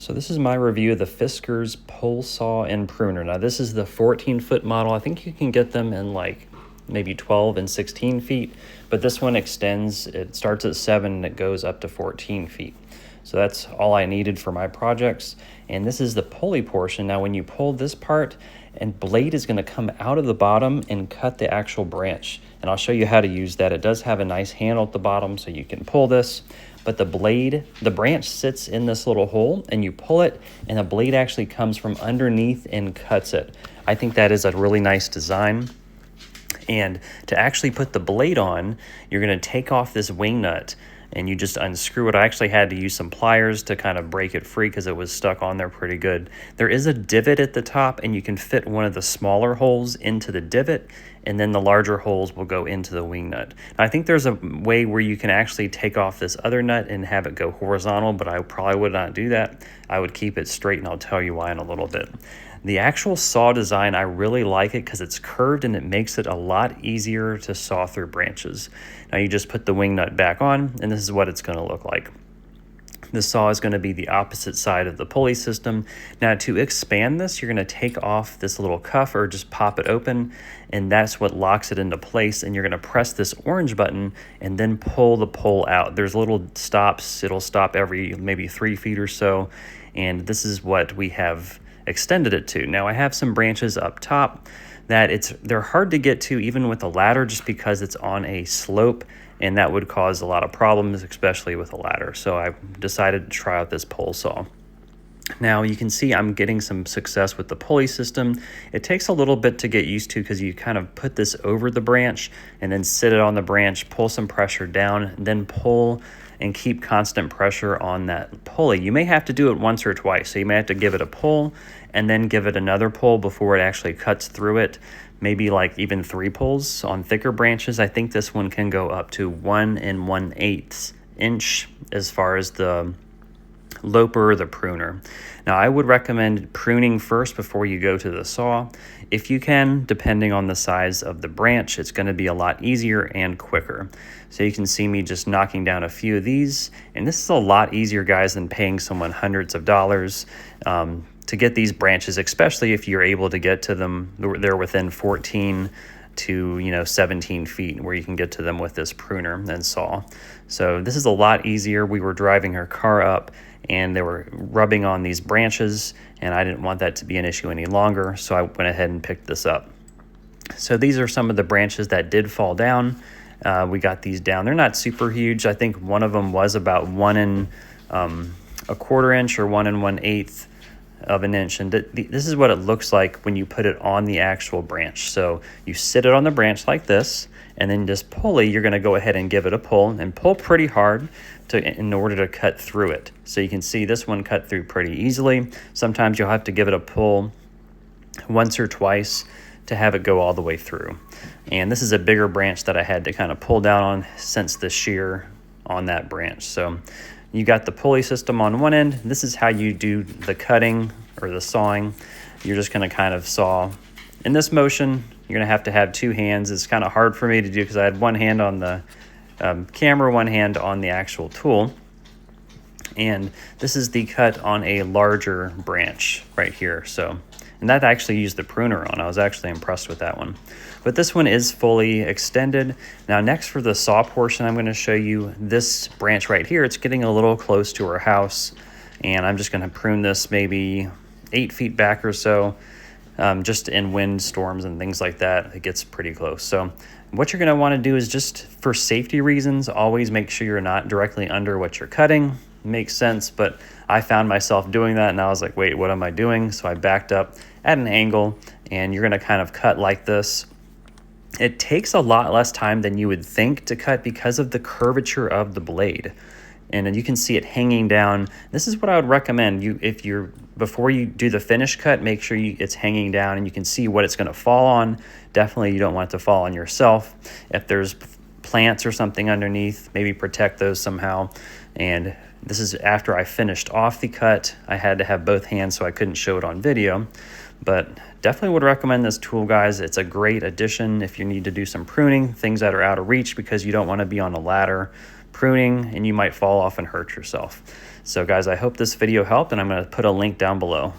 So this is my review of the Fiskars pole saw and pruner. Now this is the 14-foot model. I think you can get them in like maybe 12 and 16 feet, but this one extends, it starts at 7 and it goes up to 14 feet. So that's all I needed for my projects. And this is the pulley portion. Now when you pull this part, and blade is going to come out of the bottom and cut the actual branch. And I'll show you how to use that. It does have a nice handle at the bottom so you can pull this. But the branch sits in this little hole and you pull it and the blade actually comes from underneath and cuts it. I think that is a really nice design. And to actually put the blade on, you're going to take off this wing nut and you just unscrew it. I actually had to use some pliers to kind of break it free because it was stuck on there pretty good. There is a divot at the top and you can fit one of the smaller holes into the divot and then the larger holes will go into the wing nut. Now, I think there's a way where you can actually take off this other nut and have it go horizontal, but I probably would not do that. I would keep it straight and I'll tell you why in a little bit. The actual saw design, I really like it because it's curved and it makes it a lot easier to saw through branches. Now you just put the wing nut back on and this is what it's going to look like. The saw is going to be the opposite side of the pulley system. Now to expand this, you're going to take off this little cuff or just pop it open and that's what locks it into place, and you're going to press this orange button and then pull the pole out. There's little stops. It'll stop every maybe 3 feet or so, and this is what we have extended it to. Now I have some branches up top that they're hard to get to even with a ladder just because it's on a slope, and that would cause a lot of problems, especially with a ladder. So I decided to try out this pole saw. Now you can see I'm getting some success with the pulley system. It takes a little bit to get used to because you kind of put this over the branch and then sit it on the branch, pull some pressure down, and then pull and keep constant pressure on that pulley. You may have to do it once or twice. So you may have to give it a pull and then give it another pull before it actually cuts through it. Maybe like even 3 pulls on thicker branches. I think this one can go up to 1 1/8 inch as far as the loper or the pruner. Now I would recommend pruning first before you go to the saw. If you can, depending on the size of the branch, it's going to be a lot easier and quicker. So you can see me just knocking down a few of these, and this is a lot easier, guys, than paying someone hundreds of dollars to get these branches, especially if you're able to get to them. They're within 14 to 17 feet where you can get to them with this pruner and saw. So this is a lot easier. We were driving our car up and they were rubbing on these branches and I didn't want that to be an issue any longer, so I went ahead and picked this up. So these are some of the branches that did fall down. We got these down. They're not super huge. I think one of them was about 1 1/4 inch or 1 1/8 of an inch, and this is what it looks like when you put it on the actual branch. So you sit it on the branch like this, and then this pulley, you're going to go ahead and give it a pull and pull pretty hard in order to cut through it. So you can see this one cut through pretty easily. Sometimes you'll have to give it a pull once or twice to have it go all the way through. And this is a bigger branch that I had to kind of pull down on since the shear on that branch. So you got the pulley system on one end. This is how you do the cutting or the sawing. You're just going to kind of saw in this motion. You're going to have 2 hands. It's kind of hard for me to do because I had one hand on the camera, one hand on the actual tool. And this is the cut on a larger branch right here. And that I actually used the pruner on. I was actually impressed with that one. But this one is fully extended. Now next for the saw portion, I'm going to show you this branch right here. It's getting a little close to our house, and I'm just going to prune this maybe 8 feet back or so, just in wind storms and things like that. It gets pretty close. So what you're going to want to do is, just for safety reasons, always make sure you're not directly under what you're cutting. Makes sense, but I found myself doing that and I was like, wait, what am I doing? So I backed up at an angle, and you're going to kind of cut like this. It takes a lot less time than you would think to cut because of the curvature of the blade. And then you can see it hanging down. This is what I would recommend. Before you do the finish cut, make sure it's hanging down and you can see what it's going to fall on. Definitely you don't want it to fall on yourself. If there's plants or something underneath, maybe protect those somehow. And this is after I finished off the cut. I had to have both hands so I couldn't show it on video. But definitely would recommend this tool, guys. It's a great addition if you need to do some pruning, things that are out of reach because you don't want to be on a ladder pruning, and you might fall off and hurt yourself. So guys, I hope this video helped, and I'm going to put a link down below.